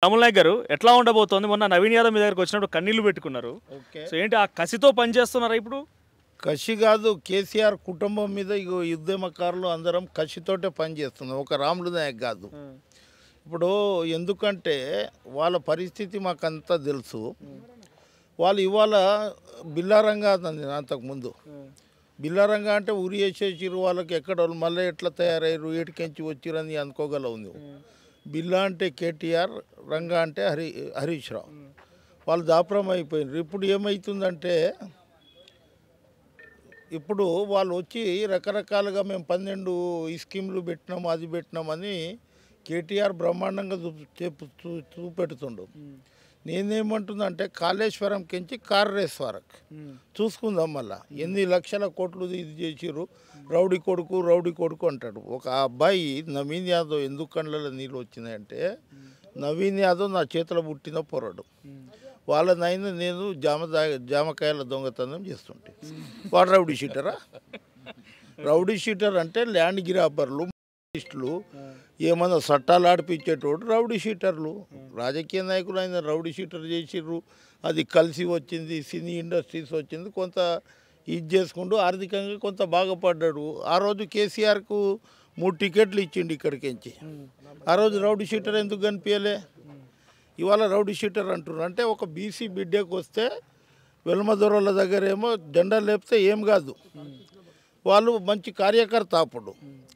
రాములు నాయక్ గారు ఎట్లా ఉండబోతోంది? మొన్న నవీన్ యాదవ్ మీ దగ్గరికి వచ్చినప్పుడు కన్నీళ్లు పెట్టుకున్నారు. ఓకే. సో ఏంటి ఆ కసితో పనిచేస్తున్నారా ఇప్పుడు? కసి కాదు, కేసీఆర్ కుటుంబం మీద ఇగో ఉద్యమకారులు అందరం కసితోటే పనిచేస్తున్నాం, ఒక రాములు నాయక్ కాదు. ఇప్పుడు ఎందుకంటే వాళ్ళ పరిస్థితి మాకంతా తెలుసు. వాళ్ళు ఇవాళ బిల్లారంగా అంతకుముందు బిల్లారంగా అంటే ఉరి వేసేసిరు, వాళ్ళకి ఎక్కడ వాళ్ళు మళ్ళీ ఎట్లా తయారయ్యారు, ఏటికెంచి వచ్చిరని అనుకోగలవు నువ్వు. బిల్లా అంటే కేటీఆర్, రంగా అంటే హరీష్ రావు, వాళ్ళు దాపురం అయిపోయినారు. ఇప్పుడు ఏమవుతుందంటే ఇప్పుడు వాళ్ళు వచ్చి రకరకాలుగా మేము 12 ఈ స్కీమ్లు పెట్టినాము, అది పెట్టినామని కేటీఆర్ బ్రహ్మాండంగా చూపెడుతుండు. నేనేమంటుందంటే కాళేశ్వరం కించి కార్ వరకు చూసుకుందాం, మళ్ళీ ఎన్ని లక్షల కోట్లు ఇది చేసిర్రు. రౌడీ కొడుకు అంటాడు. ఒక అబ్బాయి నవీన్ యాదవ్ ఎందుకు కళ్ళలో నీళ్ళు వచ్చినాయంటే, నవీన్ యాదవ్ నా చేతిలో పుట్టిన పొరడు. వాళ్ళనైనా నేను జామకాయల దొంగతనం చేస్తుంటే వాడు రౌడీ షీటరా? రౌడీ షీటర్ అంటే ల్యాండ్ గ్రాబర్లు, ఏమన్నా చట్టాలు ఆడిపించేటోడు రౌడీ షీటర్లు. రాజకీయ నాయకులు ఆయన రౌడీ షీటర్ చేసిర్రు, అది కలిసి వచ్చింది, సినీ ఇండస్ట్రీస్ వచ్చింది, కొంత ఇది చేసుకుంటూ ఆర్థికంగా కొంత బాగుపడ్డాడు. ఆ రోజు కేసీఆర్కు 3 టికెట్లు ఇచ్చిండు ఇక్కడికించి. ఆ రోజు రౌడీ షీటర్ ఎందుకు కనిపించలే? ఇవాళ రౌడీ షీటర్ అంటున్నారు. అంటే ఒక బీసీ బిడ్డకు వస్తే వెల్మదొరల దగ్గర ఏమో జెండా లేపితే ఏం కాదు, వాళ్ళు మంచి కార్యకర్త అప్పుడు.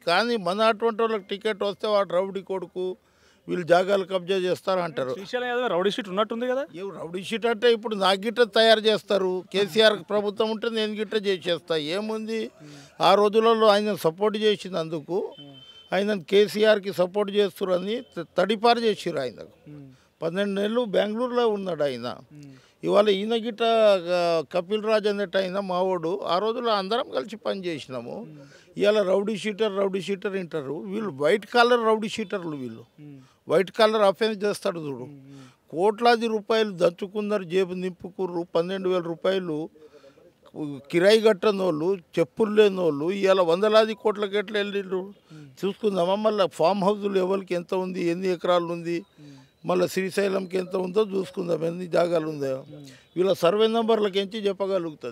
కానీ మన అటువంటి వాళ్ళకి టికెట్ వస్తే వాడు రౌడీ కొడుకు, వీళ్ళు జాగాలు కబ్జా చేస్తారు అంటారు. శ్రీశైలం యాదవ్ రౌడీ షీట్ ఉన్నట్టుంది కదా? రౌడీ షీట్ అంటే ఇప్పుడు నా గిట్ట తయారు చేస్తారు. కేసీఆర్ ప్రభుత్వం ఉంటే నేను గిట్ట చేసేస్తా, ఏముంది. ఆ రోజులలో ఆయన సపోర్ట్ చేసినందుకు ఆయన కేసీఆర్కి సపోర్ట్ చేస్తురని తడిపారు చేసిరు. ఆయనకు 12 నెలలు బెంగళూరులో ఉన్నాడు ఆయన. ఇవాళ ఈయన గిట్ట కపిల్ రాజ్ అన్నట్టు ఆయన మావాడు. ఆ రోజుల్లో అందరం కలిసి పని చేసినాము. ఇవాళ రౌడీ షీటర్ వింటారు. వీళ్ళు వైట్ కాలర్ రౌడీ షీటర్లు, వీళ్ళు వైట్ కాలర్ అఫెన్స్ చేస్తాడు చూడు. కోట్లాది రూపాయలు దంచుకున్నారు, జేబు నింపుకుర్రు. 12,000 రూపాయలు కిరాయి కట్టని వాళ్ళు, చెప్పులు లేని వాళ్ళు ఇవాళ వందలాది కోట్లకి ఎట్లా వెళ్ళిండ్రు చూసుకుందామా? మళ్ళీ ఫామ్ హౌస్లు ఎవరికి ఎంత ఉంది, ఎన్ని ఎకరాలు ఉంది, మళ్ళీ శ్రీశైలంకి ఎంత ఉందో చూసుకుందాం, ఎన్ని జాగాలు ఉందో. వీళ్ళ సర్వే నెంబర్లకి ఎంచి చెప్పగలుగుతుంది.